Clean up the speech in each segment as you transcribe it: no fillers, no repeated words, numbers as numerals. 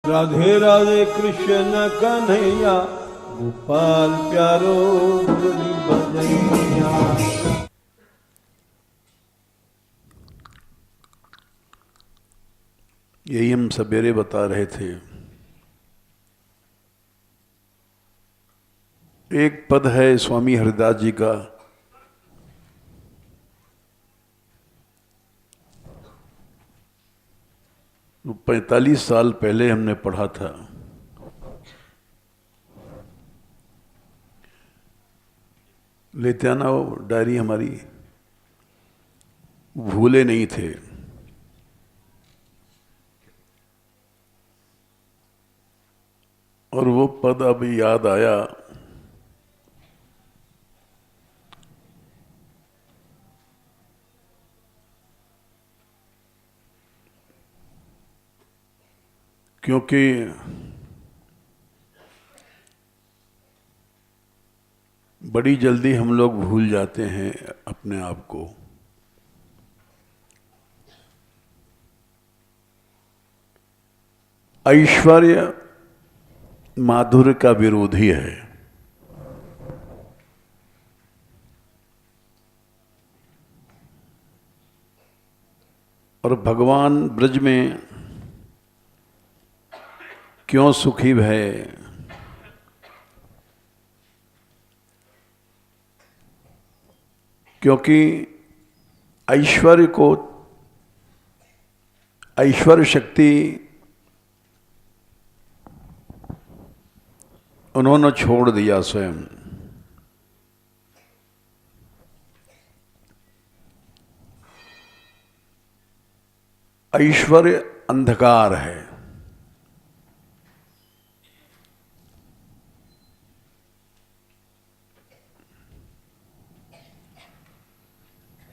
राधे राधे कृष्ण कन्हैया, गोपाल प्यारो मुरली बजैया। यही हम सवेरे बता रहे थे। एक पद है स्वामी हरिदास जी का, वो 45 साल पहले हमने पढ़ा था। लेते आना वो डायरी हमारी, भूले नहीं थे। और वो पद अब याद आया। क्योंकि बड़ी जल्दी हम लोग भूल जाते हैं अपने आप को। ऐश्वर्य माधुर्य का विरोधी है। और भगवान ब्रज में क्यों सुखी भय, क्योंकि ऐश्वर्य को, ऐश्वर्य शक्ति उन्होंने छोड़ दिया स्वयं। ऐश्वर्य अंधकार है।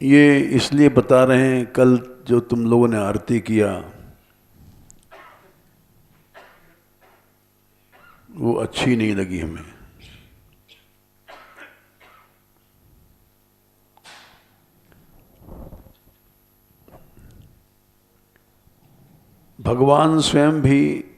ये इसलिए बता रहे हैं, कल जो तुम लोगों ने आरती किया वो अच्छी नहीं लगी हमें। भगवान स्वयं भी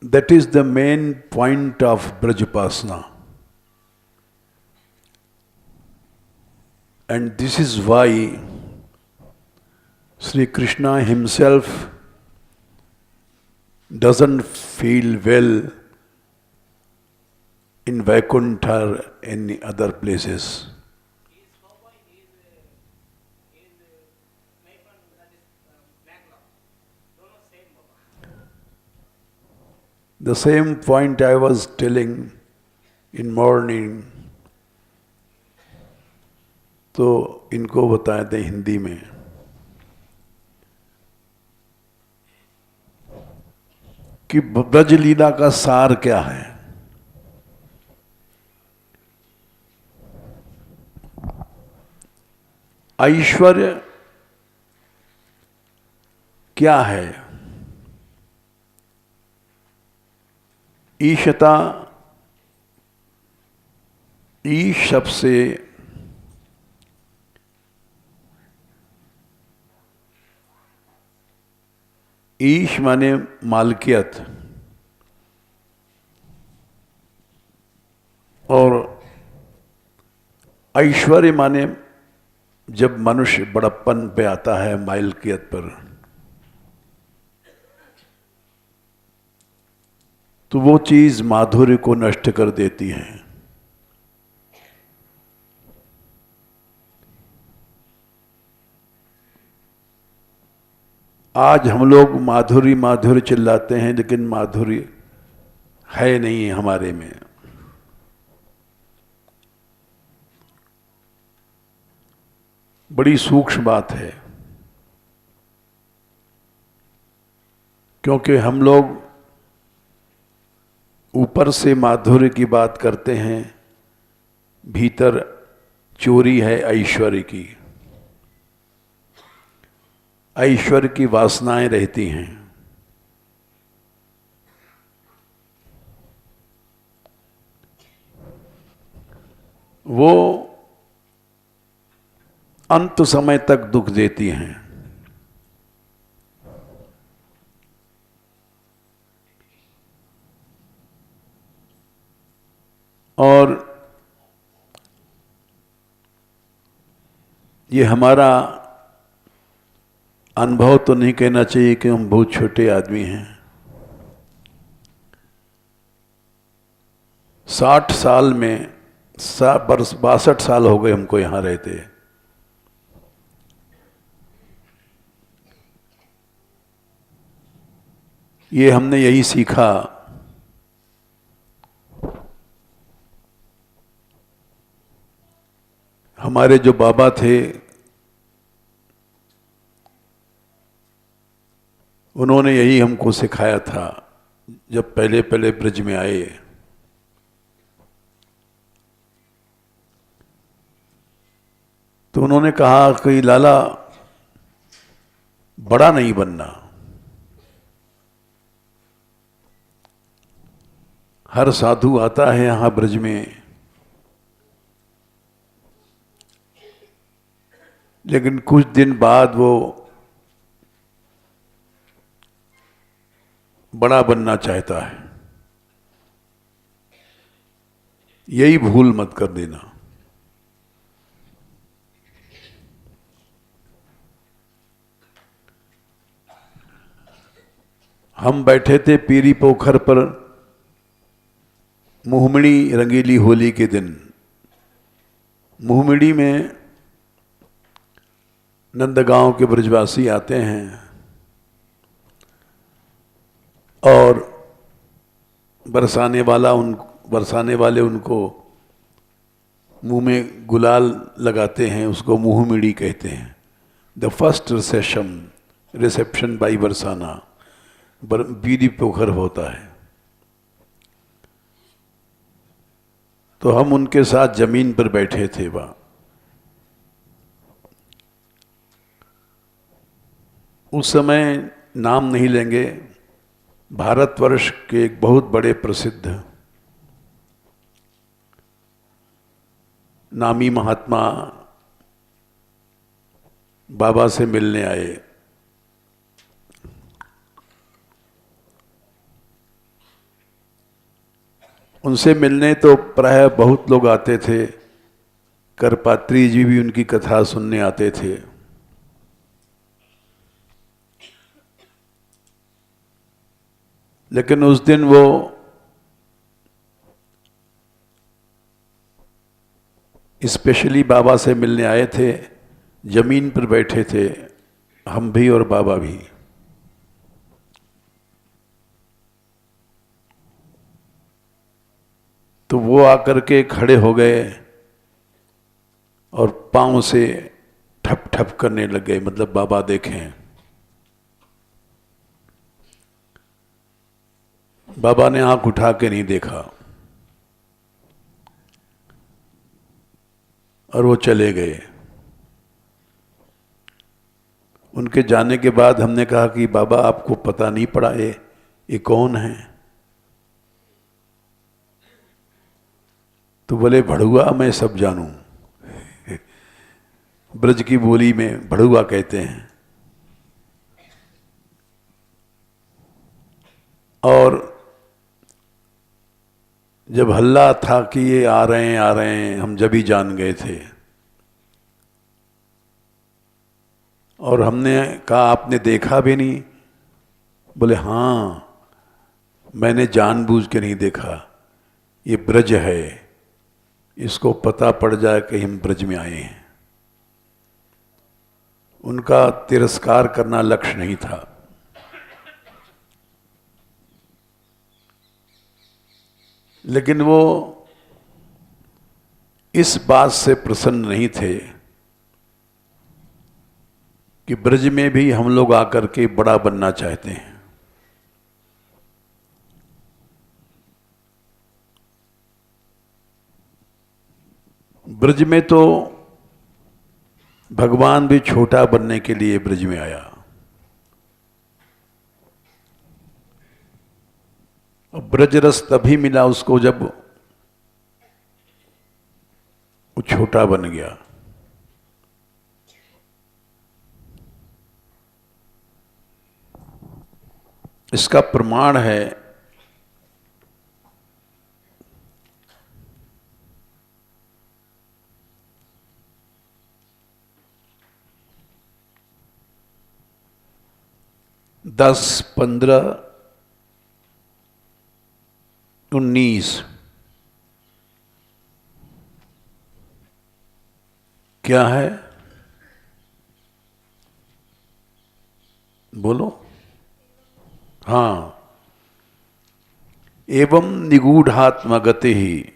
that is the main point of Brajapasana. And this is why Sri Krishna himself doesn't feel well in Vaikuntha or any other places. The same point I was telling in morning, तो इनको बताए थे हिंदी में। कि ब्रज लीला का सार क्या है। ऐश्वर्य क्या है? ईशता, ईश शब्द से ईश माने मालकियत, और ऐश्वर्य माने जब मनुष्य बड़प्पन पे आता है, मालकियत पर, तो वो चीज माधुर्य को नष्ट कर देती है। आज हम लोग माधुर्य माधुर्य चिल्लाते हैं, लेकिन माधुर्य है नहीं हमारे में। बड़ी सूक्ष्म बात है, क्योंकि हम लोग ऊपर से माधुर्य की बात करते हैं, भीतर चोरी है ऐश्वर्य की। ऐश्वर्य की वासनाएं रहती हैं। वो अंत समय तक दुख देती हैं। और ये हमारा अनुभव तो नहीं कहना चाहिए कि हम बहुत छोटे आदमी हैं। 60 साल में 62 साल हो गए हमको यहां रहते। ये हमने यही सीखा हमारे जो बाबा थे उन्होंने यही हमको सिखाया था जब पहले पहले ब्रज में आए। तो उन्होंने कहा कि लाला बड़ा नहीं बनना, हर साधु आता है यहां ब्रज में, लेकिन कुछ दिन बाद वो बड़ा बनना चाहता है। यही भूल मत कर देना। हम बैठे थे पीरी पोखर पर मुहमणी रंगीली होली के दिन। मुहमणी में नंदगांव के ब्रजवासी आते हैं और बरसाने वाले उनको मुंह में गुलाल लगाते हैं, उसको मुहमणी कहते हैं। The first reception by Barsana Piri Pokhar होता है। तो हम उनके साथ जमीन पर बैठे थे वहां। उस समय नाम नहीं लेंगे, भारतवर्ष के एक बहुत बड़े प्रसिद्ध नामी महात्मा बाबा से मिलने आए। उनसे मिलने तो प्राय बहुत लोग आते थे। करपात्री जी भी उनकी कथा सुनने आते थे। लेकिन उस दिन वो स्पेशली बाबा से मिलने आए थे। जमीन पर बैठे थे हम भी और बाबा भी। तो वो आकर के खड़े हो गए और पांव से ठप ठप करने लग गए, मतलब बाबा देखें। बाबा ने आंख उठा के नहीं देखा और वो चले गए। उनके जाने के बाद हमने कहा कि बाबा आपको पता नहीं पड़ा ये कौन है? तो बोले भड़ुआ मैं सब जानूं। ब्रज की बोली में भड़ुआ कहते हैं। और जब हल्ला था कि ये आ रहे हैं, हम जब ही जान गए थे। और हमने कहा आपने देखा भी नहीं? बोले हाँ, मैंने जानबूझ के नहीं देखा, ये ब्रज है, इसको पता पड़ जाए कि हम ब्रज में आए हैं। उनका तिरस्कार करना लक्ष्य नहीं था। लेकिन वो इस बात से प्रसन्न नहीं थे कि ब्रज में भी हम लोग आकर के बड़ा बनना चाहते हैं। ब्रज में तो भगवान भी छोटा बनने के लिए ब्रज में आया। और ब्रज रस तभी मिला उसको जब वो छोटा बन गया। इसका प्रमाण है दस 15 19 क्या है? बोलो। हाँ, एवं निगूढ़ात्मगति ही।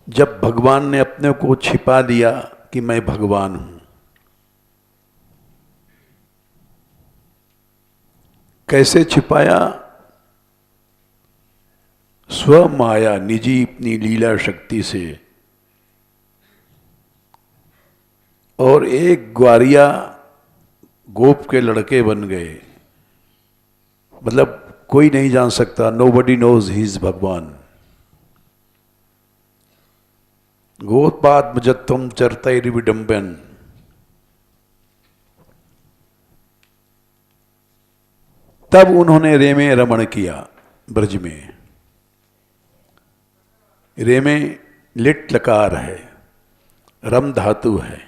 जब भगवान ने अपने को छिपा दिया कि मैं भगवान हूं। कैसे छिपाया? स्व माया, निजी अपनी लीला शक्ति से। और एक ग्वारिया गोप के लड़के बन गए। मतलब कोई नहीं जान सकता, नोबडी नोज ही इज भगवान। गोत्पात्मजत्वम चरतैर्विडम्बन। तब उन्होंने रेमे रमण किया ब्रज में। रेमे लिट लकार है, रम धातु है।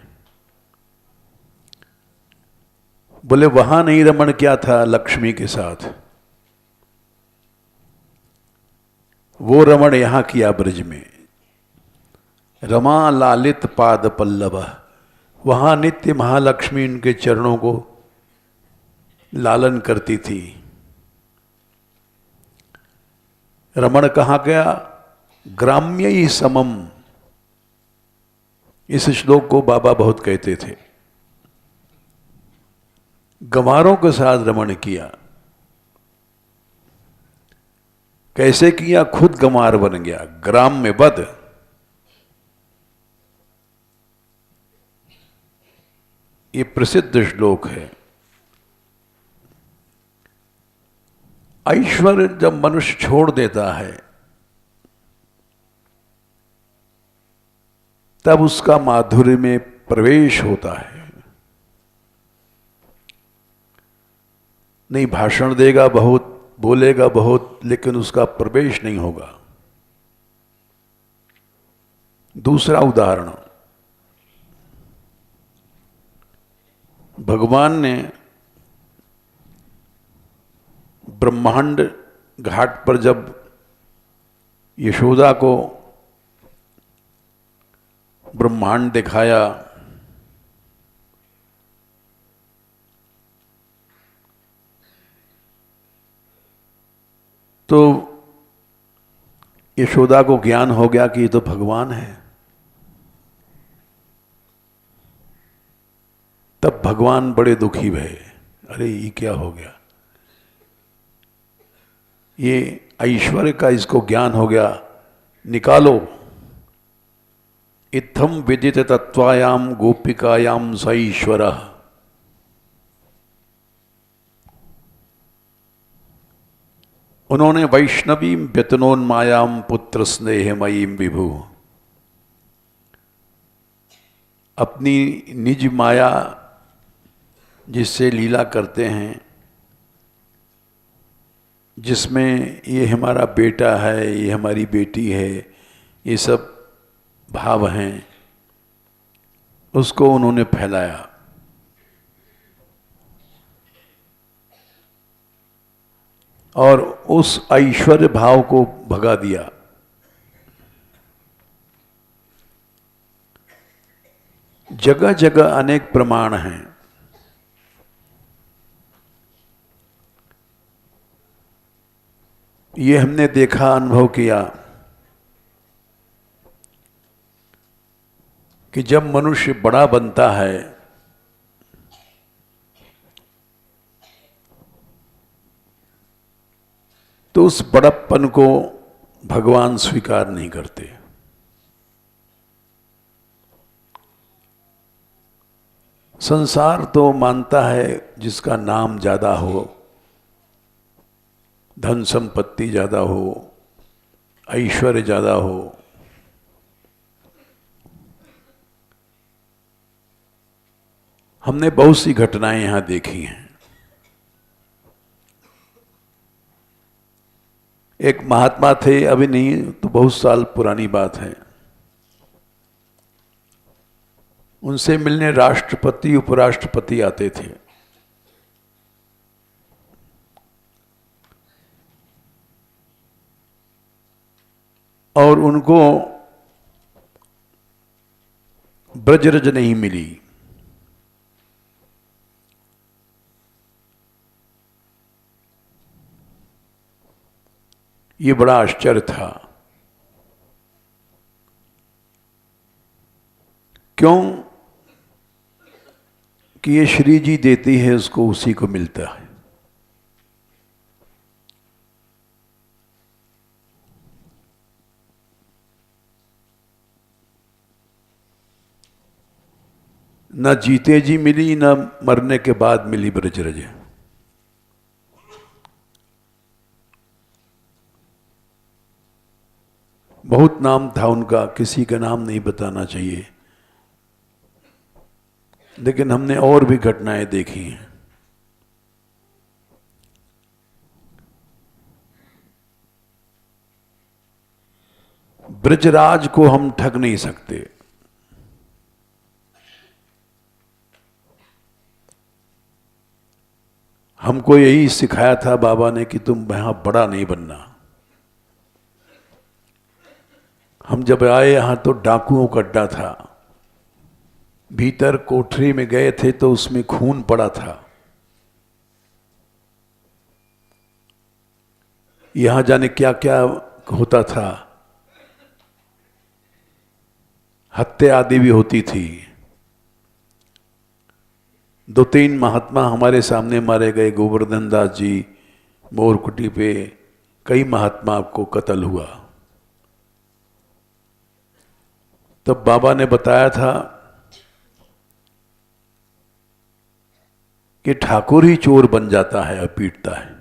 बोले वहां नहीं रमण किया था लक्ष्मी के साथ, वो रमण यहां किया ब्रज में। रमा लालित पाद पल्लव। वहां नित्य महालक्ष्मी उनके चरणों को लालन करती थी। रमण कहां गया? ग्राम्य ही समम। इस श्लोक को बाबा बहुत कहते थे। गंवारों के साथ रमण किया। कैसे किया? खुद गंवार बन गया। ग्राम में बद। ये प्रसिद्ध श्लोक है। ऐश्वर्य जब मनुष्य छोड़ देता है तब उसका माधुर्य में प्रवेश होता है। नहीं, भाषण देगा बहुत, बोलेगा बहुत, लेकिन उसका प्रवेश नहीं होगा। दूसरा उदाहरण, भगवान ने ब्रह्मांड घाट पर जब यशोदा को ब्रह्मांड दिखाया तो यशोदा को ज्ञान हो गया कि ये तो भगवान है। तब भगवान बड़े दुखी भये। अरे ये क्या हो गया? ये ऐश्वर्य का इसको ज्ञान हो गया, निकालो। इत्थम विदित तत्वायाम गोपिकायाम स ईश्वरः। उन्होंने वैष्णवीं व्यतनोन्मायाम पुत्र स्नेहमयीम विभु। अपनी निज माया जिससे लीला करते हैं, जिसमें ये हमारा बेटा है, ये हमारी बेटी है, ये सब भाव हैं, उसको उन्होंने फैलाया। और उस ऐश्वर्य भाव को भगा दिया। जगह जगह अनेक प्रमाण हैं। ये हमने देखा, अनुभव किया कि जब मनुष्य बड़ा बनता है तो उस बड़प्पन को भगवान स्वीकार नहीं करते। संसार तो मानता है जिसका नाम ज्यादा हो, धन संपत्ति ज्यादा हो, ऐश्वर्य ज्यादा हो, हमने बहुत सी घटनाएं यहां देखी हैं। एक महात्मा थे, अभी नहीं तो बहुत साल पुरानी बात है, उनसे मिलने राष्ट्रपति उपराष्ट्रपति आते थे। और उनको ब्रजरज नहीं मिली। ये बड़ा आश्चर्य था। क्यों? कि ये श्री जी देती है, उसको उसी को मिलता है। न जीते जी मिली, न मरने के बाद मिली ब्रजरज। बहुत नाम था उनका, किसी का नाम नहीं बताना चाहिए, लेकिन हमने और भी घटनाएं देखी हैं। ब्रजराज को हम ठग नहीं सकते। हमको यही सिखाया था बाबा ने कि तुम यहां बड़ा नहीं बनना। हम जब आए यहां तो डाकुओं का अड्डा था। भीतर कोठरी में गए थे तो उसमें खून पड़ा था। यहां जाने क्या क्या होता था, हत्या आदि भी होती थी। 2-3 महात्मा हमारे सामने मारे गए, गोवर्धन दास जी, मोरकुटी पे कई महात्मा को कत्ल हुआ। तब बाबा ने बताया था कि ठाकुर ही चोर बन जाता है और पीटता है।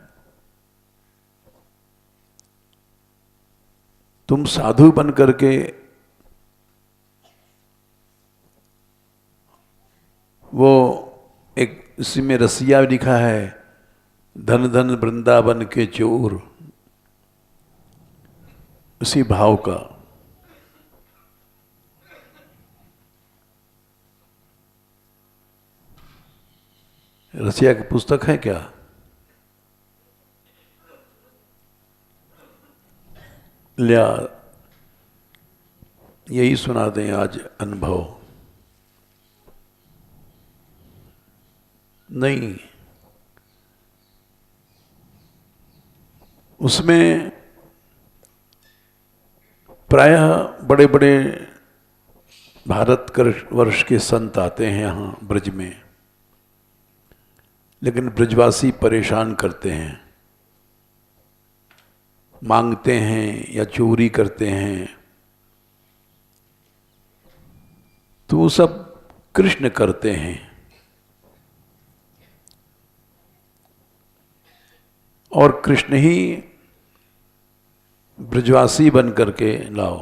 तुम साधु बन करके वो एक इसी में रसिया लिखा है, धन धन वृंदावन के चोर, उसी भाव का। रसिया की पुस्तक है क्या? लिया, यही सुना दें आज अनुभव। नहीं, उसमें प्रायः बड़े बड़े भारत वर्ष के संत आते हैं यहाँ ब्रज में, लेकिन ब्रजवासी परेशान करते हैं, मांगते हैं या चोरी करते हैं। तो वो सब कृष्ण करते हैं। और कृष्ण ही ब्रजवासी बन करके लाओ।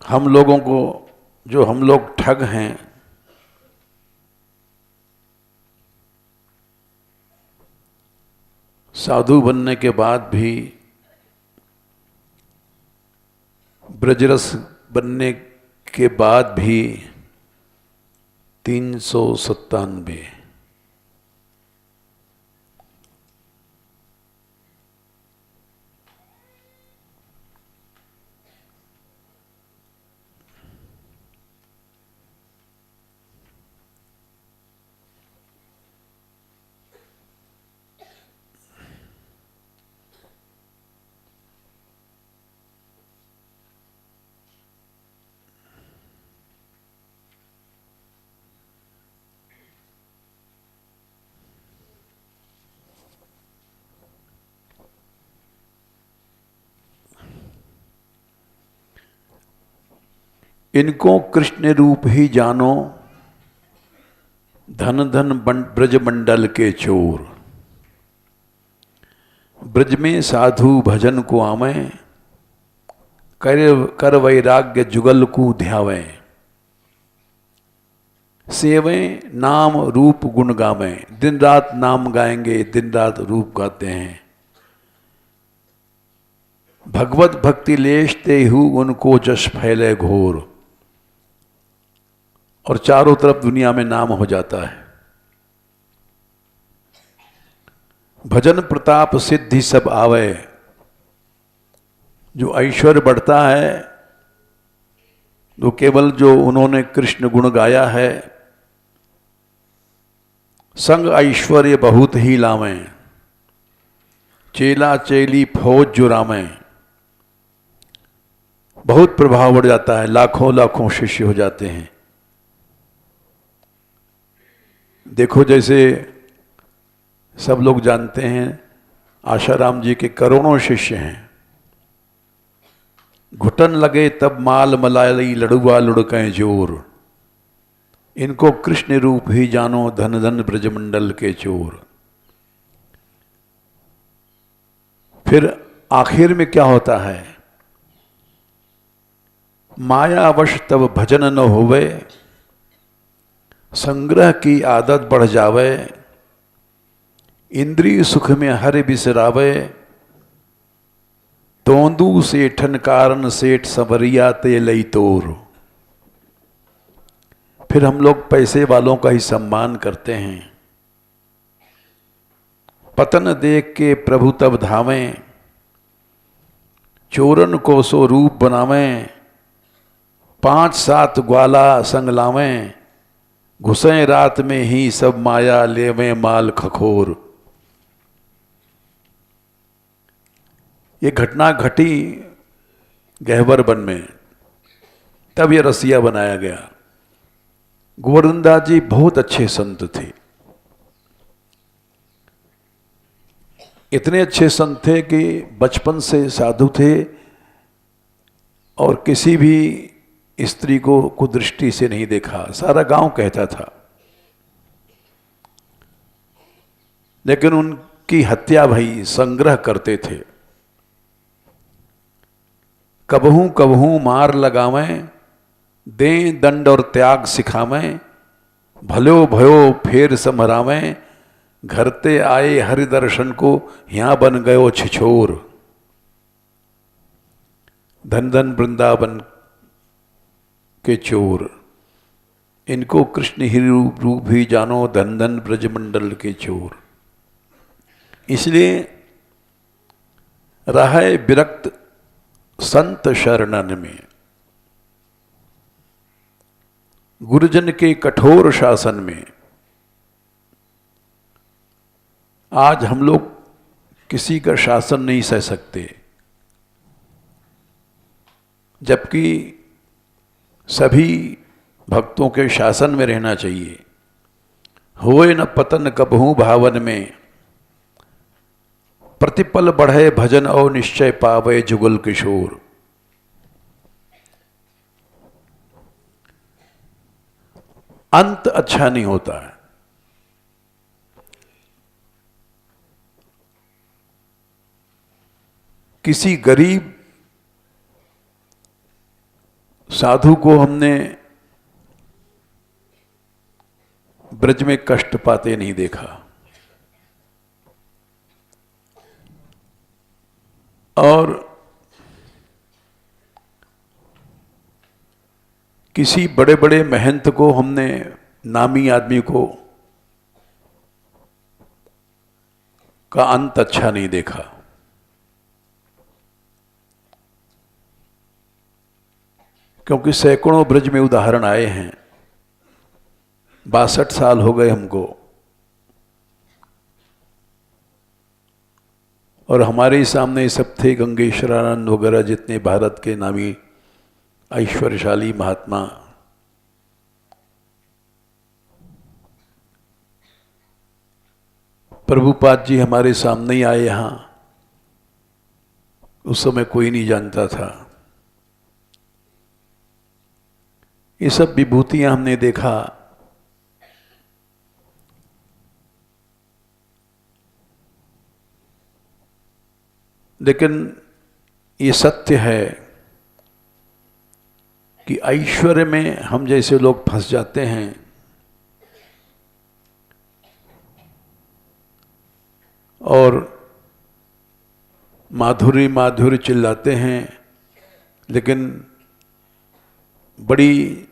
हम लोगों को, जो हम लोग ठग हैं, साधु बनने के बाद भी, ब्रजरस बनने के बाद भी 397। इनको कृष्ण रूप ही जानो, धन धन ब्रज मंडल के चोर। ब्रज में साधु भजन को आवें, कर वैराग्य जुगल को ध्यावें। सेवें नाम रूप गुण गावें, दिन रात नाम गाएंगे, दिन रात रूप गाते हैं। भगवत भक्ति लेशते हु उनको जश फैले घोर, और चारों तरफ दुनिया में नाम हो जाता है। भजन प्रताप सिद्धि सब आवे, जो ऐश्वर्य बढ़ता है तो केवल जो उन्होंने कृष्ण गुण गाया है। संग ऐश्वर्य बहुत ही लावें, चेला चेली फौज जुरावें। बहुत प्रभाव बढ़ जाता है, लाखों लाखों शिष्य हो जाते हैं। देखो जैसे सब लोग जानते हैं आशाराम जी के करोड़ों शिष्य हैं। घुटन लगे तब माल मलाली, लड़ुआ लुढ़कें जोर। इनको कृष्ण रूप ही जानो, धन धन ब्रजमंडल के चोर। फिर आखिर में क्या होता है? मायावश तब भजन न होवे, संग्रह की आदत बढ़ जावे। इंद्रिय सुख में हर बिसरावे, तोंदू सेठन कारण सेठ संवरिया ते लई तोर। फिर हम लोग पैसे वालों का ही सम्मान करते हैं। पतन देख के प्रभु तब धावें, चोरन को सो रूप बनावें। 5-7 ग्वाला संग लावें, घुसें रात में ही सब माया लेवें माल खखोर। ये घटना घटी गहवर वन में, तब ये रसिया बनाया गया। गोवर्धन दास जी बहुत अच्छे संत थे। इतने अच्छे संत थे कि बचपन से साधु थे और किसी भी स्त्री को कुदृष्टि से नहीं देखा, सारा गांव कहता था। लेकिन उनकी हत्या भई, संग्रह करते थे। कबहू कबहू मार लगावें, दें दंड और त्याग सिखावें। भलो भयो फेर समरावें, घरते आए हरि दर्शन को यहां बन गयो छिछोर। धन धन वृंदावन के चोर, इनको कृष्ण ही रूप ही जानो, धन धन ब्रजमंडल के चोर। इसलिए रहे विरक्त संत शरणन में, गुरुजन के कठोर शासन में। आज हम लोग किसी का शासन नहीं सह सकते, जबकि सभी भक्तों के शासन में रहना चाहिए। होए न पतन कबहू भावन में, प्रतिपल बढ़े भजन और निश्चय पावे जुगल किशोर। अंत अच्छा नहीं होता है। किसी गरीब साधु को हमने ब्रज में कष्ट पाते नहीं देखा, और किसी बड़े बड़े महंत को हमने, नामी आदमी को, का अंत अच्छा नहीं देखा। क्योंकि सैकड़ों ब्रज में उदाहरण आए हैं। 62 साल हो गए हमको, और हमारे सामने सब थे गंगेश्वरानंद वगैरह, जितने भारत के नामी ऐश्वर्यशाली महात्मा। प्रभुपाद जी हमारे सामने ही आए यहाँ। उस समय कोई नहीं जानता था। ये सब विभूतियां हमने देखा, लेकिन ये सत्य है कि ऐश्वर्य में हम जैसे लोग फंस जाते हैं और माधुरी माधुरी चिल्लाते हैं, लेकिन बड़ी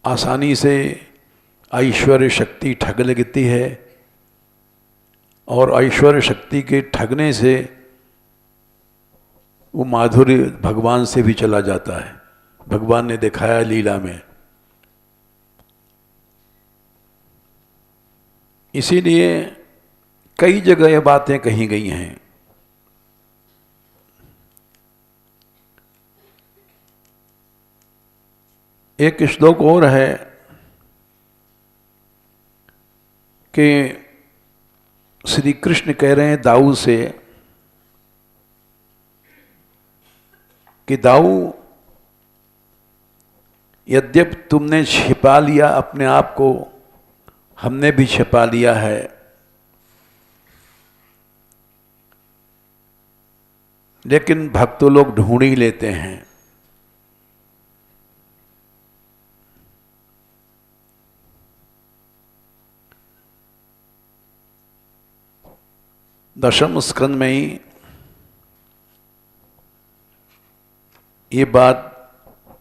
आसानी से ऐश्वर्य शक्ति ठग लगती है और ऐश्वर्य शक्ति के ठगने से वो माधुर्य भगवान से भी चला जाता है। भगवान ने दिखाया लीला में। इसीलिए कई जगह ये बातें कही गई हैं। एक श्लोक और है कि श्री कृष्ण कह रहे हैं दाऊ से कि दाऊ, यद्यप तुमने छिपा लिया अपने आप को, हमने भी छिपा लिया है, लेकिन भक्त लोग ढूंढ ही लेते हैं। दशम स्कंद में ही ये बात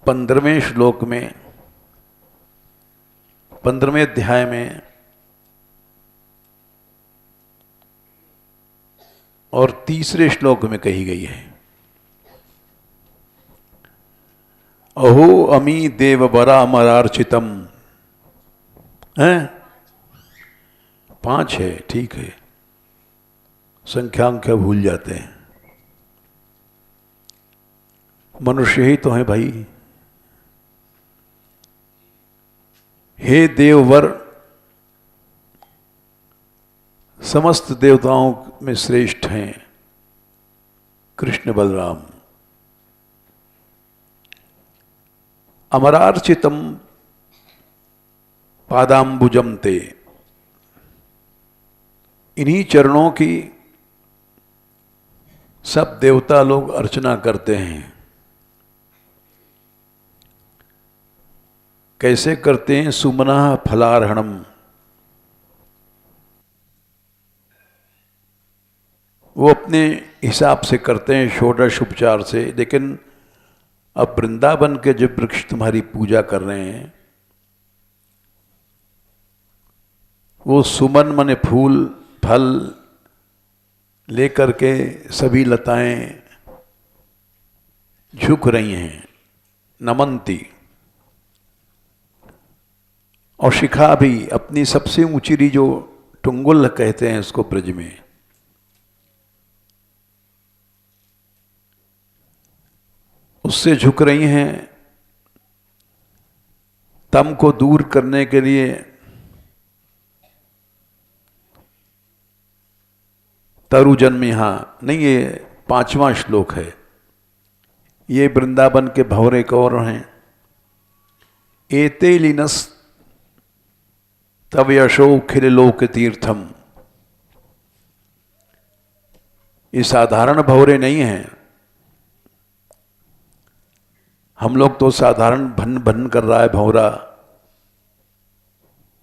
15वें श्लोक में, 15वें अध्याय में और 3रे श्लोक में कही गई है। अहो अमी देववरा अमरार्चितम है, 5 है, ठीक है, संख्यांक भूल जाते हैं, मनुष्य ही तो है भाई। हे देववर, समस्त देवताओं में श्रेष्ठ हैं कृष्ण बलराम। अमरार्चितम पादाम्बुजम ते, इन्हीं चरणों की सब देवता लोग अर्चना करते हैं। कैसे करते हैं? सुमना फलार्हणम, वो अपने हिसाब से करते हैं, षोडश उपचार से। लेकिन अब वृंदावन के जो वृक्ष तुम्हारी पूजा कर रहे हैं, वो सुमन माने फूल फल लेकर के सभी लताएं झुक रही हैं, नमंती। और शिखा भी अपनी सबसे ऊंची, जो टुंगुल कहते हैं उसको ब्रज में, उससे झुक रही हैं। तम को दूर करने के लिए तरु जन्म, यहां नहीं, ये 5वां श्लोक है। ये वृंदावन के भौरे कौर हैं। एते लीनस तव यशो खिल लोक तीर्थम, ये साधारण भौरे नहीं हैं। हम लोग तो साधारण भन भन कर रहा है भौरा,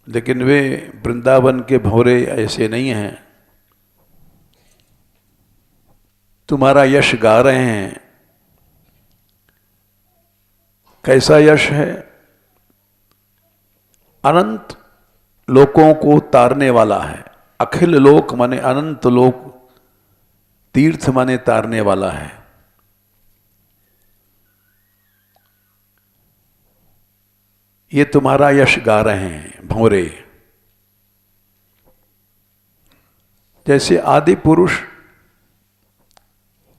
लेकिन वे वृंदावन के भौरे ऐसे नहीं हैं। तुम्हारा यश गा रहे हैं। कैसा यश है? अनंत लोकों को तारने वाला है। अखिल लोक माने अनंत लोक, तीर्थ माने तारने वाला है। ये तुम्हारा यश गा रहे हैं भौरे। जैसे आदि पुरुष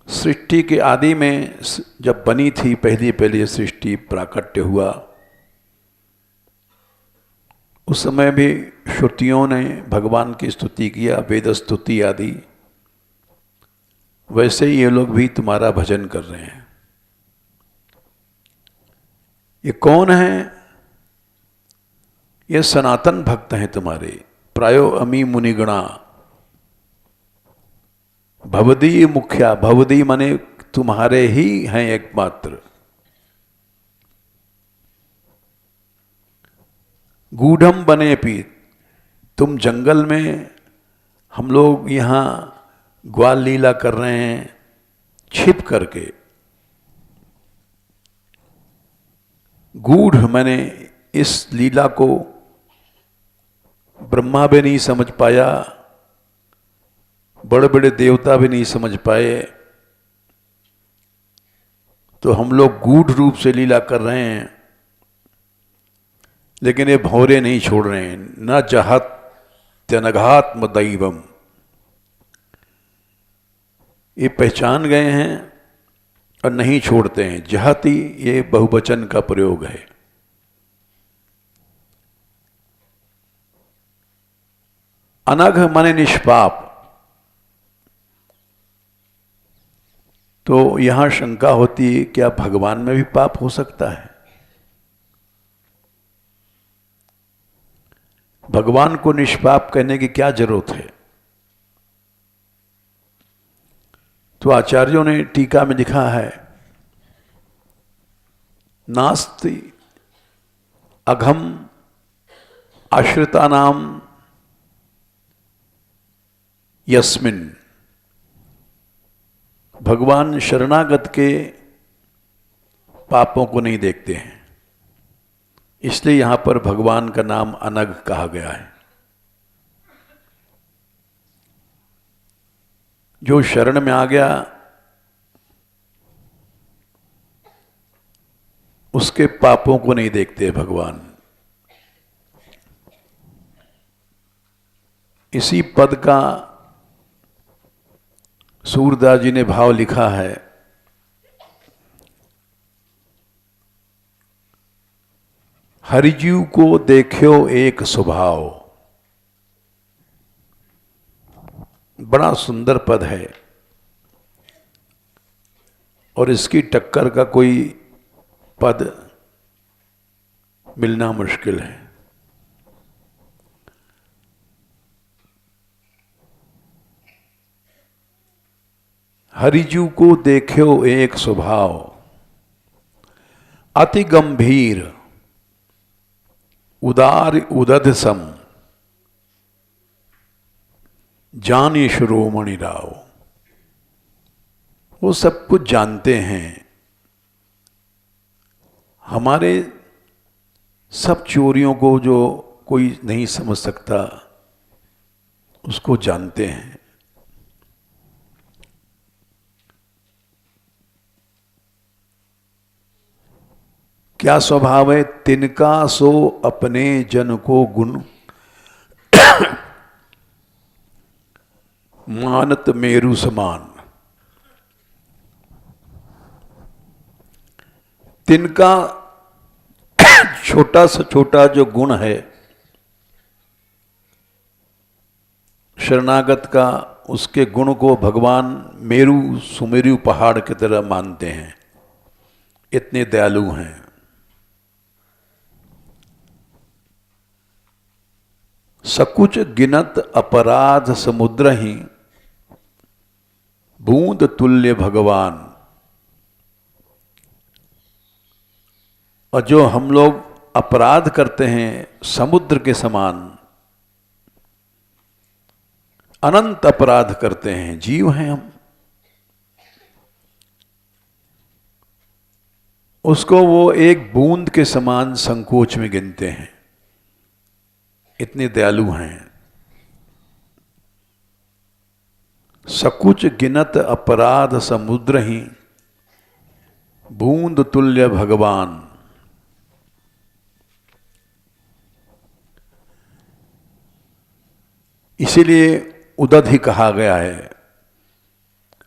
सृष्टि के आदि में जब बनी थी, पहली सृष्टि प्राकट्य हुआ, उस समय भी श्रुतियों ने भगवान की स्तुति किया, वेद स्तुति आदि। वैसे ही ये लोग भी तुम्हारा भजन कर रहे हैं। ये कौन है? ये सनातन भक्त हैं तुम्हारे। प्रायो अमी मुनिगणा भवदी मुख्या, भवदी माने तुम्हारे ही हैं एकमात्र। गूढ़म बने पी, तुम जंगल में, हम लोग यहाँ ग्वाल लीला कर रहे हैं छिप करके। गूढ़ मैंने इस लीला को ब्रह्मा भी नहीं समझ पाया, बड़े बड़े देवता भी नहीं समझ पाए, तो हम लोग गूढ़ रूप से लीला कर रहे हैं। लेकिन ये भौरे नहीं छोड़ रहे हैं। न जहत त्यनघात्म दैवम, ये पहचान गए हैं और नहीं छोड़ते हैं। जहति ये बहुवचन का प्रयोग है। अनघ माने निष्पाप। तो यहां शंका होती है, क्या भगवान में भी पाप हो सकता है? भगवान को निष्पाप कहने की क्या जरूरत है? तो आचार्यों ने टीका में लिखा है, नास्ति अघम आश्रिता नाम यस्मिन। भगवान शरणागत के पापों को नहीं देखते हैं, इसलिए यहां पर भगवान का नाम अनघ कहा गया है। जो शरण में आ गया उसके पापों को नहीं देखते भगवान। इसी पद का सूरदास जी ने भाव लिखा है, हरिजीव को देखो एक स्वभाव। बड़ा सुंदर पद है और इसकी टक्कर का कोई पद मिलना मुश्किल है। हरिजू को देखो एक स्वभाव, अति गंभीर उदार उदध सम, जानी शिरोमणि राव। वो सब कुछ जानते हैं, हमारे सब चोरियों को जो कोई नहीं समझ सकता उसको जानते हैं। क्या स्वभाव है? तिनका सो अपने जन को गुण मानत मेरु समान। तिनका छोटा सा छोटा जो गुण है शरणागत का, उसके गुण को भगवान मेरु सुमेरु पहाड़ की तरह मानते हैं। इतने दयालु हैं। सकुच गिनत अपराध समुद्र ही, बूंद तुल्य भगवान। और जो हम लोग अपराध करते हैं समुद्र के समान, अनंत अपराध करते हैं, जीव हैं हम, उसको वो एक बूंद के समान संकोच में गिनते हैं। इतने दयालु हैं। सकुच गिनत अपराध समुद्र ही, बूंद तुल्य भगवान। इसीलिए उदधि कहा गया है,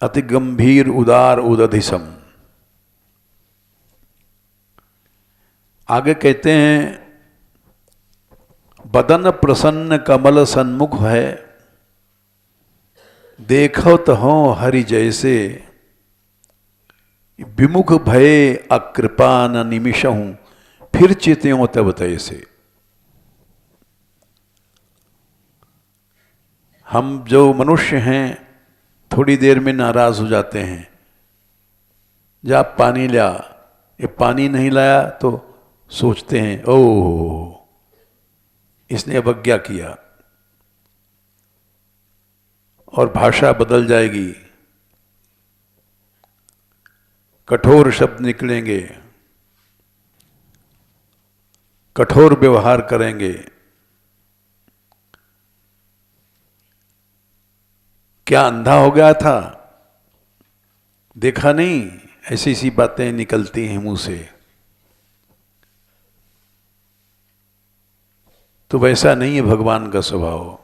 अति गंभीर उदार उदधिसम। आगे कहते हैं, बदन प्रसन्न कमल सन्मुख है, देखत हो हरि जैसे, विमुख भय अकृपा न निमिषहूं, फिर चित्यों तब तैसे। हम जो मनुष्य हैं थोड़ी देर में नाराज हो जाते हैं, जा पानी ला, ये पानी नहीं लाया तो सोचते हैं ओह इसने अवज्ञा किया, और भाषा बदल जाएगी, कठोर शब्द निकलेंगे, कठोर व्यवहार करेंगे। क्या अंधा हो गया था, देखा नहीं, ऐसी ऐसी बातें निकलती हैं मुंह से। तो वैसा नहीं है भगवान का स्वभाव।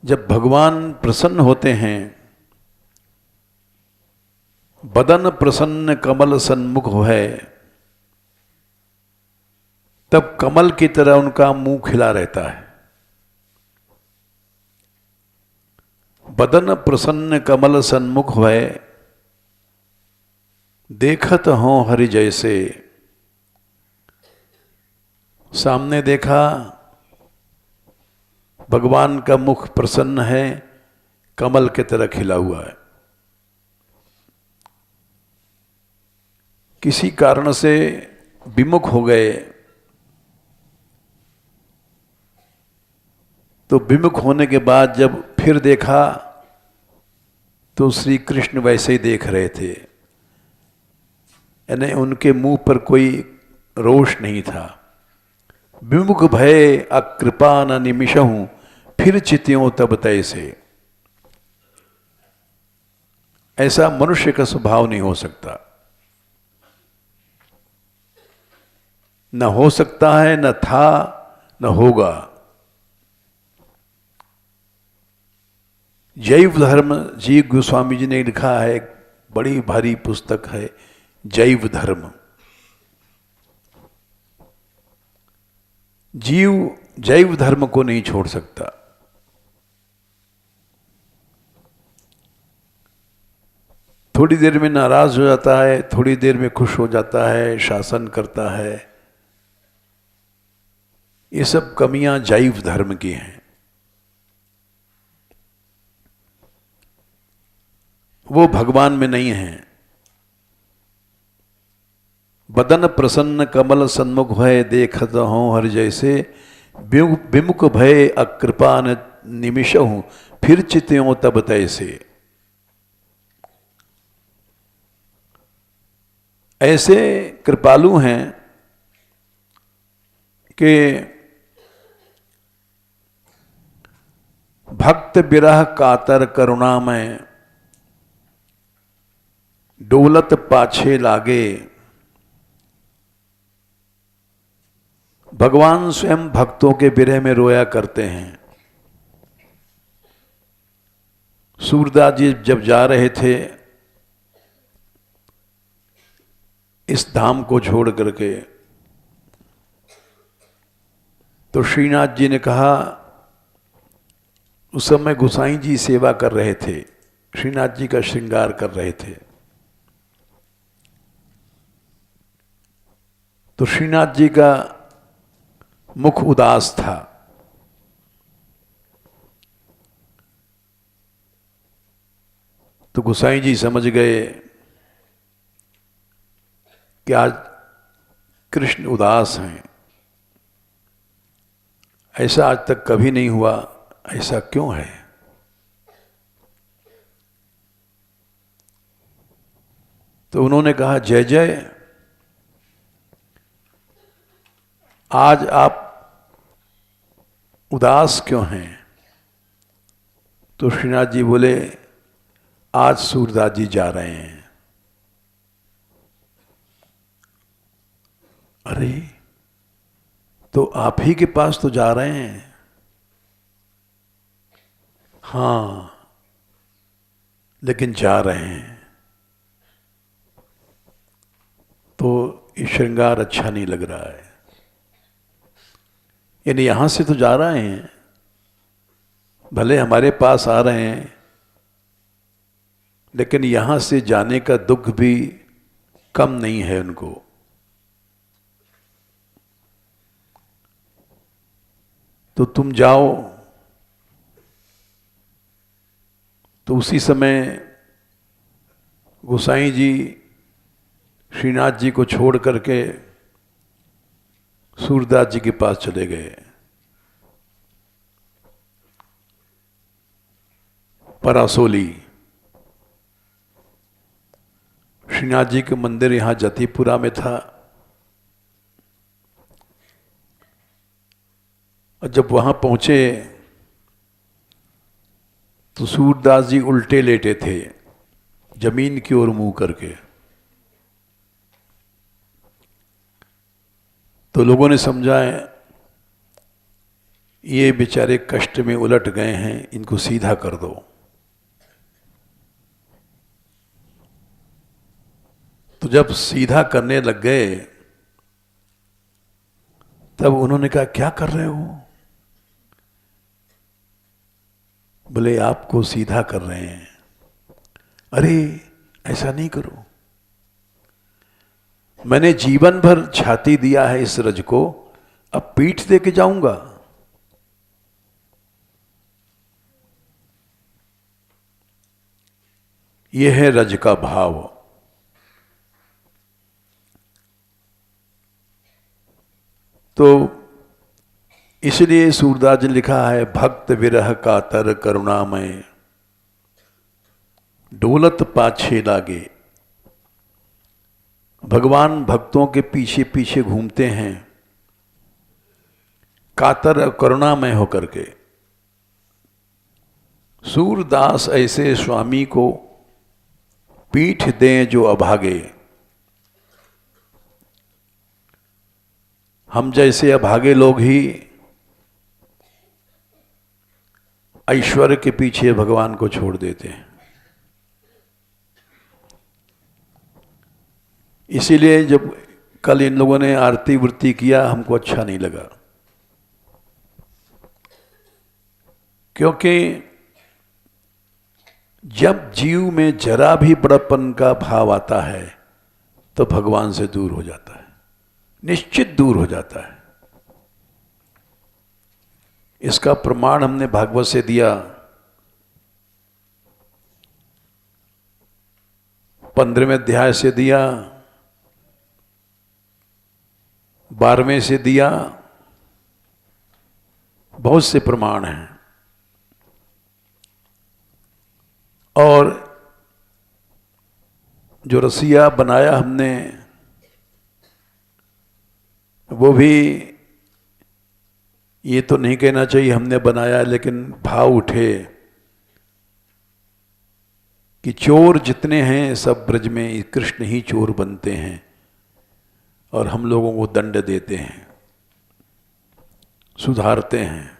जब भगवान प्रसन्न होते हैं, बदन प्रसन्न कमल सन्मुख है, तब कमल की तरह उनका मुंह खिला रहता है। बदन प्रसन्न कमल सन्मुख है, देखत हो हरि जैसे। सामने देखा भगवान का मुख प्रसन्न है, कमल की तरह खिला हुआ है। किसी कारण से विमुख हो गए तो विमुख होने के बाद जब फिर देखा तो श्री कृष्ण वैसे ही देख रहे थे, यानी उनके मुंह पर कोई रोष नहीं था। विमुख भय अकृपा न निमिषहूं, फिर चित्यों तब तैसे। ऐसा मनुष्य का स्वभाव नहीं हो सकता, न हो सकता है, न था, न होगा। जैव धर्म जी गोस्वामी जी ने लिखा है, बड़ी भारी पुस्तक है जैव धर्म। जीव जैव धर्म को नहीं छोड़ सकता। थोड़ी देर में नाराज हो जाता है, थोड़ी देर में खुश हो जाता है, शासन करता है। ये सब कमियां जैव धर्म की हैं। वो भगवान में नहीं है। बदन प्रसन्न कमल सन्मुख भय, देखत हो हर जैसे। विमुख भय अकृपा न निमिषहूं, फिर चित्यों तब तैसे। ऐसे कृपालु हैं कि भक्त बिरह कातर करुणामय, डोलत पाछे लागे। भगवान स्वयं भक्तों के विरह में रोया करते हैं। सूरदास जी जब जा रहे थे इस धाम को छोड़ करके, तो श्रीनाथ जी ने कहा, उस समय गोसाई जी सेवा कर रहे थे, श्रीनाथ जी का श्रृंगार कर रहे थे। तो श्रीनाथ जी का मुख उदास था। तो गोसाई जी समझ गए कि आज कृष्ण उदास हैं, ऐसा आज तक कभी नहीं हुआ, ऐसा क्यों है। तो उन्होंने कहा, जय जय, आज आप उदास क्यों हैं। तो श्रीनाथ जी बोले, आज सूरदास जी जा रहे हैं। अरे तो आप ही के पास तो जा रहे हैं। हाँ, लेकिन जा रहे हैं तो ये श्रृंगार अच्छा नहीं लग रहा है। यानी यहां से तो जा रहे हैं, भले हमारे पास आ रहे हैं, लेकिन यहां से जाने का दुख भी कम नहीं है उनको। तो तुम जाओ। तो उसी समय गोसाई जी श्रीनाथ जी को छोड़ करके सूरदास जी के पास चले गए। परासोली श्रीनाथ जी के मंदिर यहां जतीपुरा में था। और जब वहां पहुंचे तो सूरदास जी उल्टे लेटे थे, जमीन की ओर मुंह करके। तो लोगों ने समझा ये बेचारे कष्ट में उलट गए हैं, इनको सीधा कर दो। तो जब सीधा करने लग गए तब उन्होंने कहा क्या कर रहे हो? बोले आपको सीधा कर रहे हैं। अरे ऐसा नहीं करो, मैंने जीवन भर छाती दिया है इस रज को, अब पीठ दे के जाऊंगा? यह है रज का भाव। तो इसलिए सूरदास जी लिखा है, भक्त विरह कातर करुणामय, डोलत पाछे लागे। भगवान भक्तों के पीछे पीछे घूमते हैं, कातर करुणामय होकर के। सूरदास ऐसे स्वामी को पीठ दें जो अभागे। हम जैसे अभागे लोग ही ऐश्वर्य के पीछे भगवान को छोड़ देते हैं। इसीलिए जब कल इन लोगों ने आरती वृत्ति किया हमको अच्छा नहीं लगा, क्योंकि जब जीव में जरा भी बड़प्पन का भाव आता है तो भगवान से दूर हो जाता है, निश्चित दूर हो जाता है। इसका प्रमाण हमने भागवत से दिया। 15वें अध्याय से दिया, 12वें से दिया, बहुत से प्रमाण हैं। और जो रसिया बनाया हमने वो भी ये तो नहीं कहना चाहिए हमने बनाया, लेकिन भाव उठे कि चोर जितने हैं सब ब्रज में कृष्ण ही चोर बनते हैं और हम लोगों को दंड देते हैं, सुधारते हैं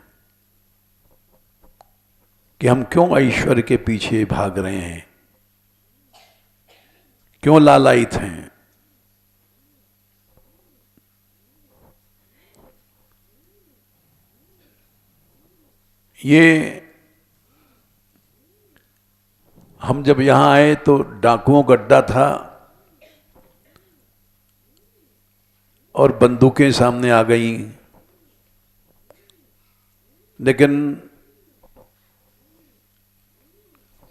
कि हम क्यों ऐश्वर्य के पीछे भाग रहे हैं, क्यों लालायित हैं। ये हम जब यहां आए तो डाकुओं का अड्डा था और बंदूकें सामने आ गई, लेकिन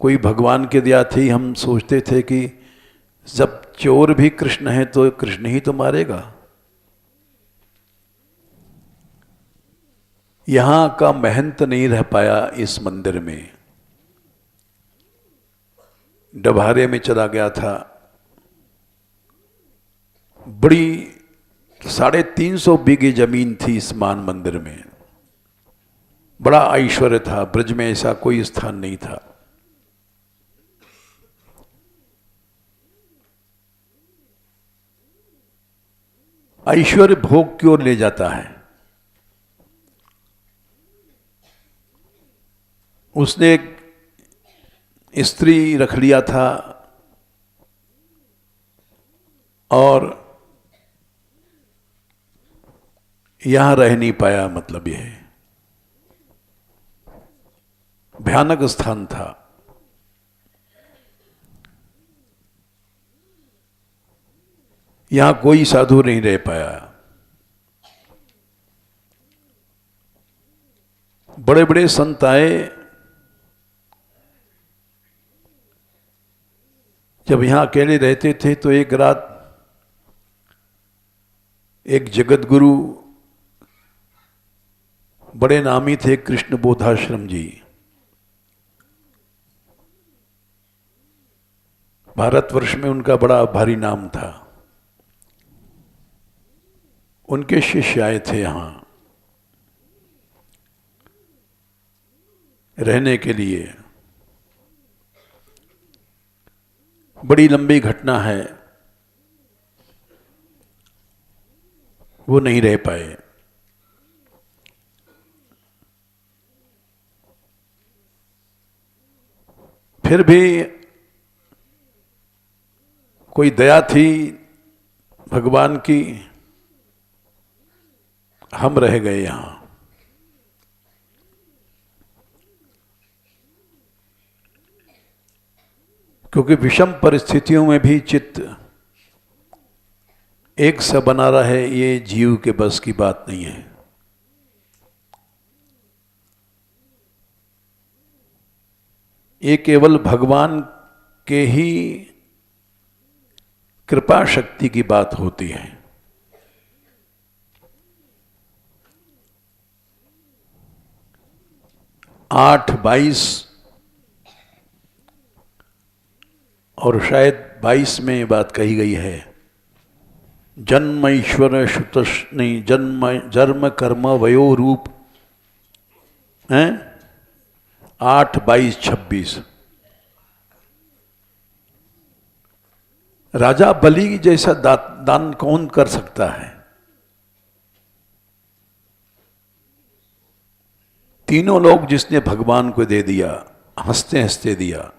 कोई भगवान के दया थी। हम सोचते थे कि जब चोर भी कृष्ण है तो कृष्ण ही तो मारेगा। यहां का महंत नहीं रह पाया इस मंदिर में, डभारे में चला गया था। बड़ी 350 बीघे जमीन थी इस मान मंदिर में, बड़ा ऐश्वर्य था। ब्रज में ऐसा कोई स्थान नहीं था। ऐश्वर्य भोग की ओर ले जाता है। उसने एक स्त्री रख लिया था और यहां रह नहीं पाया। मतलब यह भयानक स्थान था। यहां कोई साधु नहीं रह पाया। बड़े बड़े संत आए, जब यहां अकेले रहते थे तो एक रात एक जगत गुरु बड़े नामी थे, कृष्ण बोधाश्रम जी, भारतवर्ष में उनका बड़ा भारी नाम था। उनके शिष्य आए थे यहां रहने के लिए। बड़ी लंबी घटना है, वो नहीं रह पाए। फिर भी कोई दया थी भगवान की, हम रह गए यहां। क्योंकि विषम परिस्थितियों में भी चित्त एक सा बना रहे, ये जीव के बस की बात नहीं है। ये केवल भगवान के ही कृपा शक्ति की बात होती है। आठ 22 और शायद 22 में ये बात कही गई है, जन्म ईश्वर श्रुतश नहीं, जन्म कर्म वयो रूप हैं, 8, 22, 26। राजा बलि जैसा दान कौन कर सकता है? तीनों लोग जिसने भगवान को दे दिया, हंसते हंसते दिया,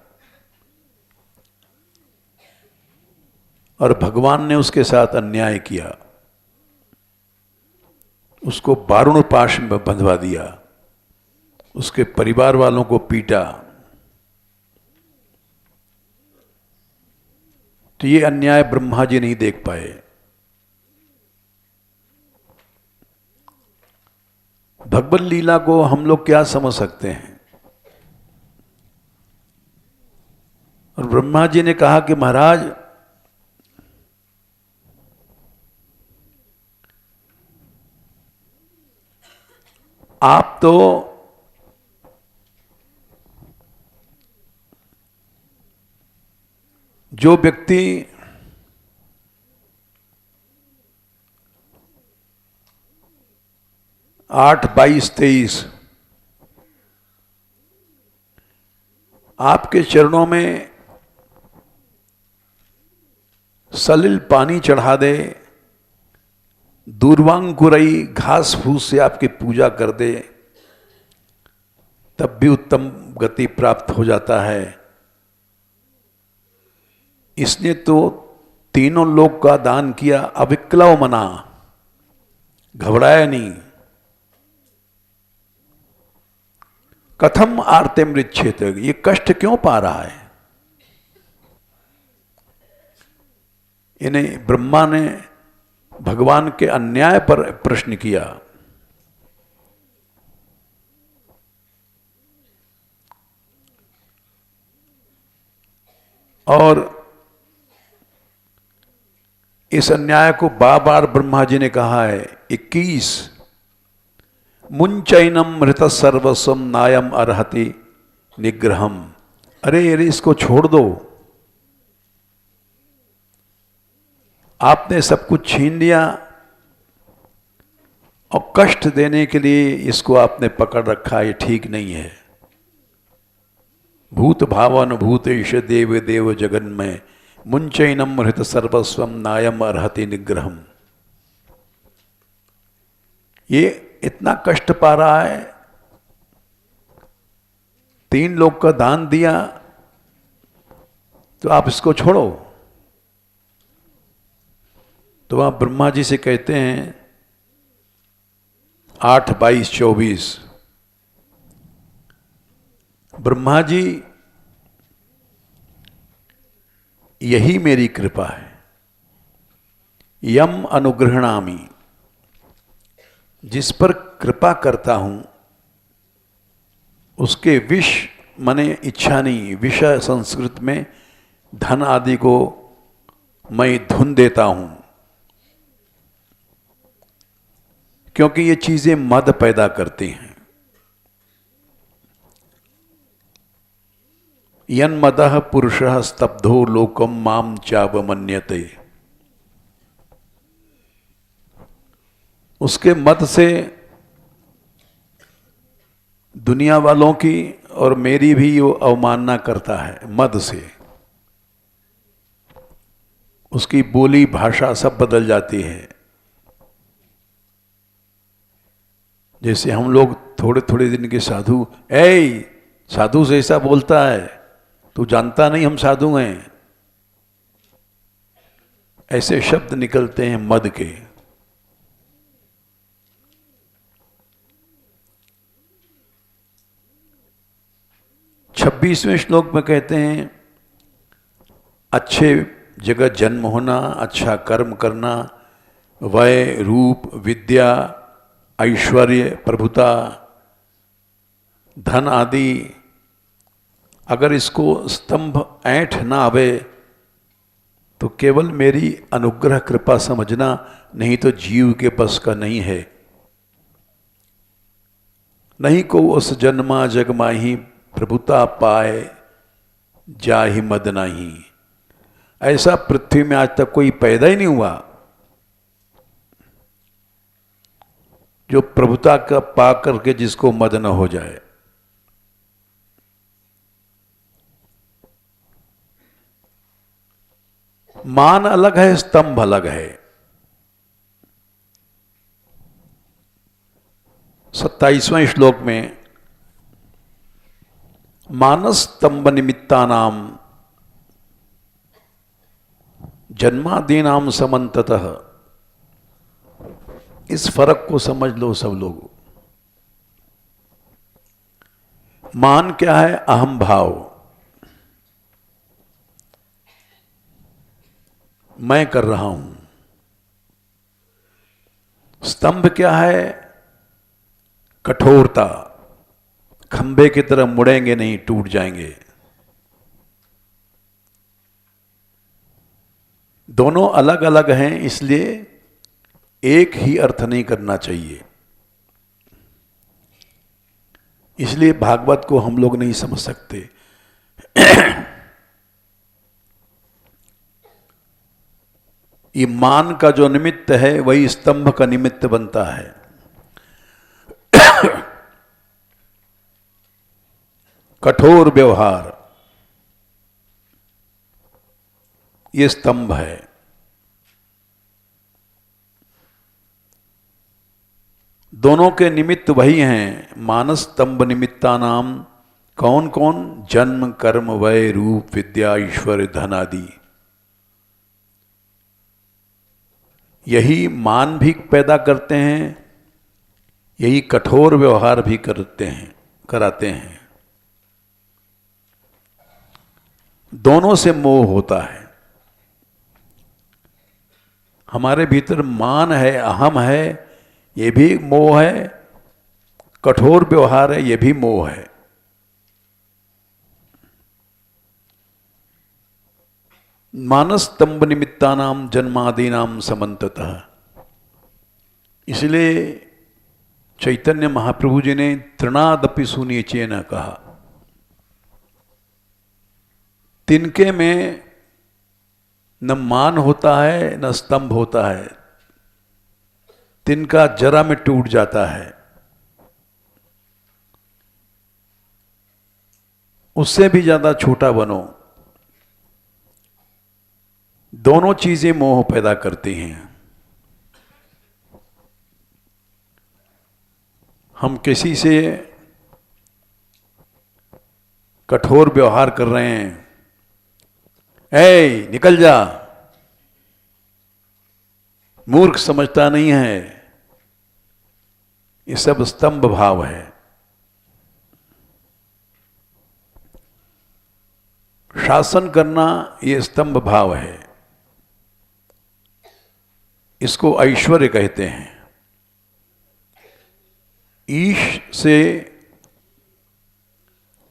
और भगवान ने उसके साथ अन्याय किया, उसको बारुण पाश में बंधवा दिया, उसके परिवार वालों को पीटा। तो ये अन्याय ब्रह्मा जी नहीं देख पाए। भगवत लीला को हम लोग क्या समझ सकते हैं? और ब्रह्मा जी ने कहा कि महाराज, आप तो जो व्यक्ति आठ 22-23 आपके चरणों में सलिल पानी चढ़ा दे, दूर्वांकुरई घास फूस से आपकी पूजा कर दे, तब भी उत्तम गति प्राप्त हो जाता है। इसने तो तीनों लोक का दान किया, अविक्लव मना, घबराया नहीं। कथम आरते मृच्छेत, ये कष्ट क्यों पा रहा है? इन्हें ब्रह्मा ने भगवान के अन्याय पर प्रश्न किया। और इस अन्याय को बार बार ब्रह्मा जी ने कहा है। 21 मुंचैनम मृत सर्वस्वम नायम अर्हति निग्रहम, अरे अरे इसको छोड़ दो, आपने सब कुछ छीन लिया और कष्ट देने के लिए इसको आपने पकड़ रखा, ये ठीक नहीं है। भूत भावन भूतेश देव देव जगन में मुंचैनम हृत सर्वस्वम नायम अर्हति निग्रहम। ये इतना कष्ट पा रहा है, 3 लोग का दान दिया, तो आप इसको छोड़ो। तो आप ब्रह्मा जी से कहते हैं 8, 22, 24, ब्रह्मा जी यही मेरी कृपा है। यम अनुग्रहणामि, जिस पर कृपा करता हूं उसके विष माने इच्छा नहीं, विषय संस्कृत में धन आदि को मैं धुन देता हूं, क्योंकि ये चीजें मद पैदा करती हैं। यन्मदः पुरुषः स्तब्धो लोकम माम चावमन्यते। उसके मद से दुनिया वालों की और मेरी भी वो अवमानना करता है। मद से उसकी बोली भाषा सब बदल जाती है। जैसे हम लोग थोड़े थोड़े दिन के साधु, साधु से ऐसा बोलता है, तू जानता नहीं हम साधु हैं, ऐसे शब्द निकलते हैं मद के। छब्बीसवें श्लोक में कहते हैं अच्छे जगह जन्म होना, अच्छा कर्म करना, वय रूप विद्या ऐश्वर्य प्रभुता धन आदि, अगर इसको स्तंभ ऐंठ ना आवे तो केवल मेरी अनुग्रह कृपा समझना, नहीं तो जीव के बस का नहीं है। नहीं को उस जन्मा जग माही प्रभुता पाए जाहि मद नाही। ऐसा पृथ्वी में आज तक कोई पैदा ही नहीं हुआ जो प्रभुता का पा करके जिसको मद न हो जाए। मान अलग है, स्तंभ अलग है। 27वें श्लोक में मानस स्तंभ निमित्ता नाम जन्मादीनाम समन्ततः, इस फर्क को समझ लो सब लोग। मान क्या है? अहम भाव, मैं कर रहा हूं। स्तंभ क्या है? कठोरता, खंबे की तरह मुड़ेंगे नहीं, टूट जाएंगे। दोनों अलग अलग हैं, इसलिए एक ही अर्थ नहीं करना चाहिए। इसलिए भागवत को हम लोग नहीं समझ सकते। ये मान का जो निमित्त है वही स्तंभ का निमित्त बनता है। कठोर व्यवहार ये स्तंभ है। दोनों के निमित्त वही हैं। मानस स्तंभ निमित्ता नाम कौन कौन? जन्म कर्म वय रूप विद्या ईश्वर धन आदि। यही मान भी पैदा करते हैं, यही कठोर व्यवहार भी कराते हैं। दोनों से मोह होता है। हमारे भीतर मान है, अहम है, ये भी मोह है। कठोर व्यवहार है, ये भी मोह है। मानस स्तंभ निमित्तानाम जन्मादीनाम समन्ततः। इसलिए चैतन्य महाप्रभु जी ने तृणादपि सुनीचेन कहा। तिनके में न मान होता है न स्तंभ होता है। तिनका जरा में टूट जाता है। उससे भी ज्यादा छोटा बनो। दोनों चीजें मोह पैदा करती हैं। हम किसी से कठोर व्यवहार कर रहे हैं, ए निकल जा, मूर्ख समझता नहीं है, ये सब स्तंभ भाव है। शासन करना ये स्तंभ भाव है। इसको ऐश्वर्य कहते हैं। ईश से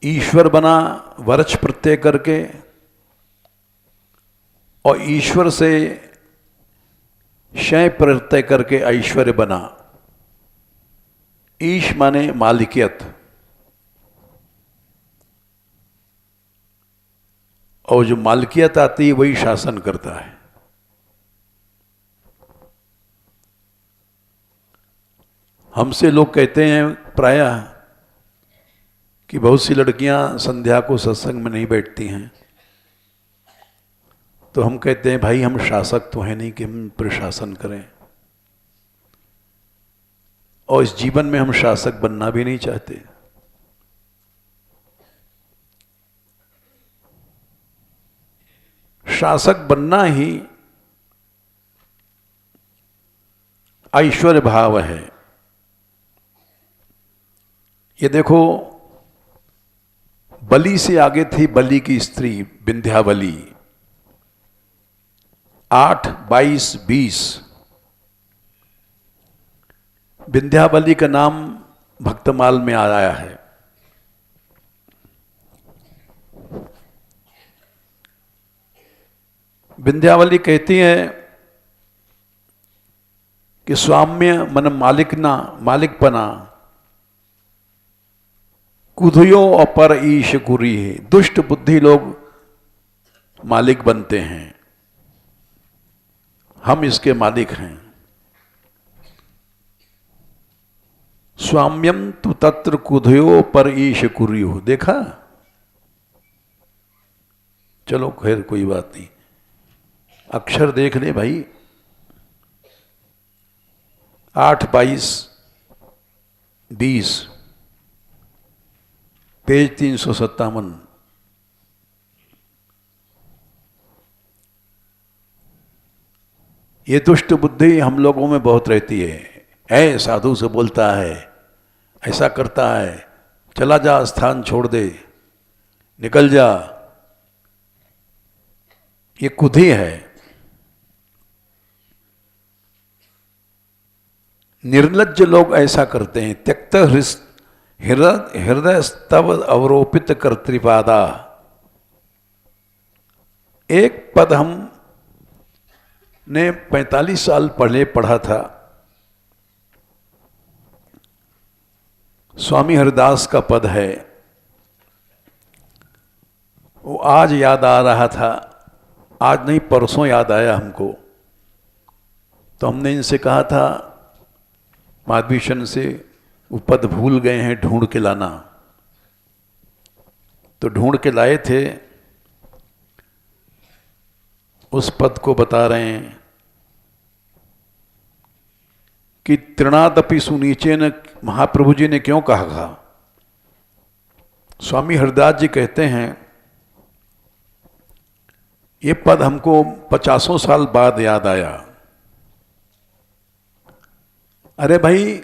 ईश्वर बना वरच प्रत्यय करके, और ईश्वर से शय प्रत्यय करके ऐश्वर्य बना। ईश माने मालिकियत, और जो मालिकियत आती है वही शासन करता है। हमसे लोग कहते हैं प्रायः कि बहुत सी लड़कियां संध्या को सत्संग में नहीं बैठती हैं, तो हम कहते हैं भाई हम शासक तो हैं नहीं कि हम प्रशासन करें, और इस जीवन में हम शासक बनना भी नहीं चाहते। शासक बनना ही ऐश्वर्य भाव है। ये देखो, बलि से आगे थी बलि की स्त्री विंध्यावली, 8, 22, 20। विंध्यावली का नाम भक्तमाल में आया है। विंध्यावली कहती है कि स्वाम्य मन मालिकपना कुधियो और पर ईश कुरी है। दुष्ट बुद्धि लोग मालिक बनते हैं, हम इसके मालिक हैं। स्वाम्यम तु तत्र कुधियो पर ईश कुरी हो। देखा? चलो खैर कोई बात नहीं, अक्षर देख ले भाई। 8, 22, 20, पेज 357। ये दुष्ट बुद्धि हम लोगों में बहुत रहती है। ऐ साधु से बोलता है, ऐसा करता है, चला जा, स्थान छोड़ दे, निकल जा। ये कुधी है। निर्लज्ज लोग ऐसा करते हैं। त्यक्त हृदय स्तव अवरोपित कर्तृपादा। एक पद हम ने 45 साल पहले पढ़ा था, स्वामी हरिदास का पद है। वो आज याद आ रहा था, आज नहीं परसों याद आया हमको। तो हमने इनसे कहा था, माधवीशन से, वो पद भूल गए हैं, ढूंढ के लाना। तो ढूंढ के लाए थे, उस पद को बता रहे हैं कि तृणादपि सुनीचेन महाप्रभु जी ने क्यों कहा था। स्वामी हरिदास जी कहते हैं, ये पद हमको 50 साल बाद याद आया। अरे भाई,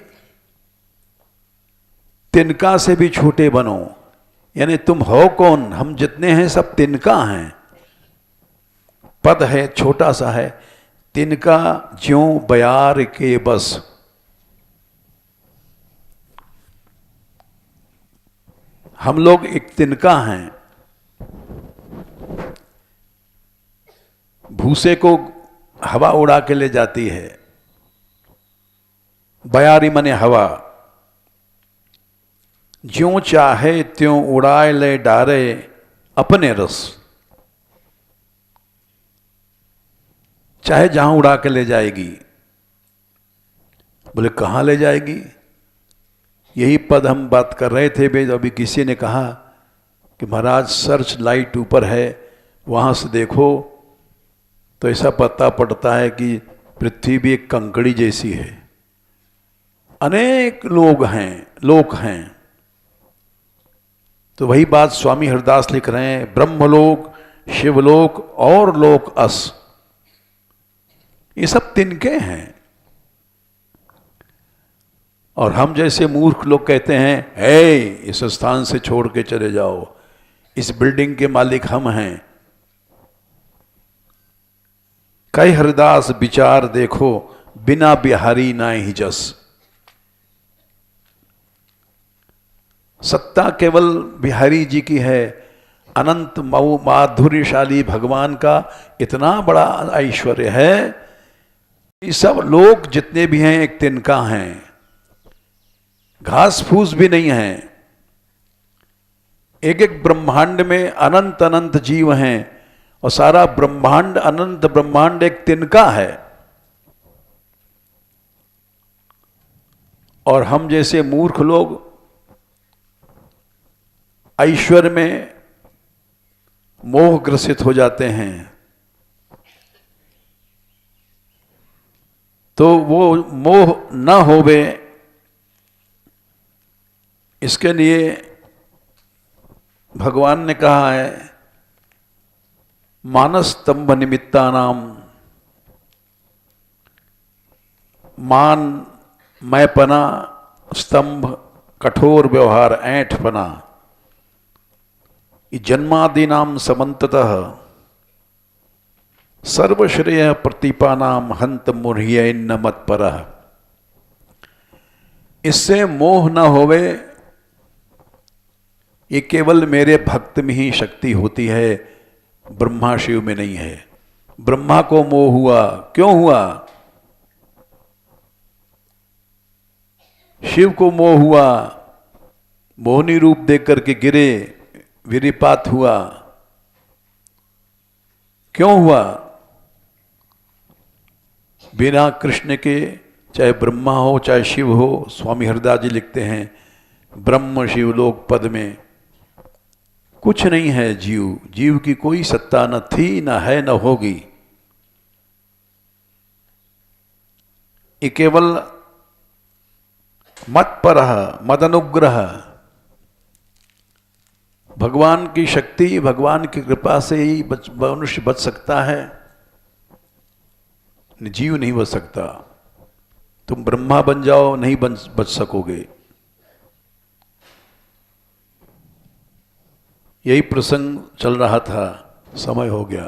तिनका से भी छोटे बनो, यानी तुम हो कौन? हम जितने हैं सब तिनका हैं। पद है, छोटा सा है, तिनका ज्यों बयार के बस। हम लोग एक तिनका हैं। भूसे को हवा उड़ा के ले जाती है। बयारी मने हवा। ज्यों चाहे त्यों उड़ाए ले डारे अपने रस। चाहे जहां उड़ा के ले जाएगी। बोले कहां ले जाएगी? यही पद हम बात कर रहे थे भाई। अभी किसी ने कहा कि महाराज सर्च लाइट ऊपर है, वहां से देखो तो ऐसा पता पड़ता है कि पृथ्वी भी एक कंकड़ी जैसी है। अनेक लोग हैं। तो वही बात स्वामी हरिदास लिख रहे हैं, ब्रह्मलोक, शिवलोक और लोक अस, ये सब तिनके हैं। और हम जैसे मूर्ख लोग कहते हैं, इस स्थान से छोड़ के चले जाओ, इस बिल्डिंग के मालिक हम हैं। कई हरिदास विचार देखो, बिना बिहारी ना ही जस। सत्ता केवल बिहारी जी की है। अनंत माधुर्यशाली भगवान का इतना बड़ा ऐश्वर्य है कि सब लोग जितने भी हैं एक तिनका हैं, घास फूस भी नहीं है। एक एक ब्रह्मांड में अनंत अनंत जीव हैं और सारा ब्रह्मांड, अनंत ब्रह्मांड एक तिनका है। और हम जैसे मूर्ख लोग ऐश्वर्य में मोह ग्रसित हो जाते हैं। तो वो मोह न होवे, इसके लिए भगवान ने कहा है मानस स्तंभ निमित्ता नाम, मान मैपना स्तंभ कठोर व्यवहार ऐंठपना, जन्मादि नाम समन्ततः सर्वश्रेय प्रतिपानाम हंत मुह्य न मत पर। इससे मोह न होवे, ये केवल मेरे भक्त में ही शक्ति होती है, ब्रह्मा शिव में नहीं है। ब्रह्मा को मोह हुआ, क्यों हुआ? शिव को मोह हुआ, मोहनी रूप देख करके गिरे, विरिपात हुआ। क्यों हुआ? बिना कृष्ण के, चाहे ब्रह्मा हो चाहे शिव हो, स्वामी हरदास जी लिखते हैं ब्रह्म शिवलोक पद में कुछ नहीं है जीव, जीव की कोई सत्ता न थी, न है, न होगी। ये केवल मत पर, मद अनुग्रह, भगवान की शक्ति, भगवान की कृपा से ही मनुष्य बच सकता है, जीव नहीं बच सकता। तुम ब्रह्मा बन जाओ, नहीं बच सकोगे। यही प्रसंग चल रहा था, समय हो गया।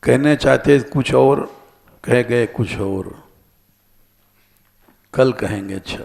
कहने चाहते कुछ और, कह गए कुछ और, कल कहेंगे। अच्छा।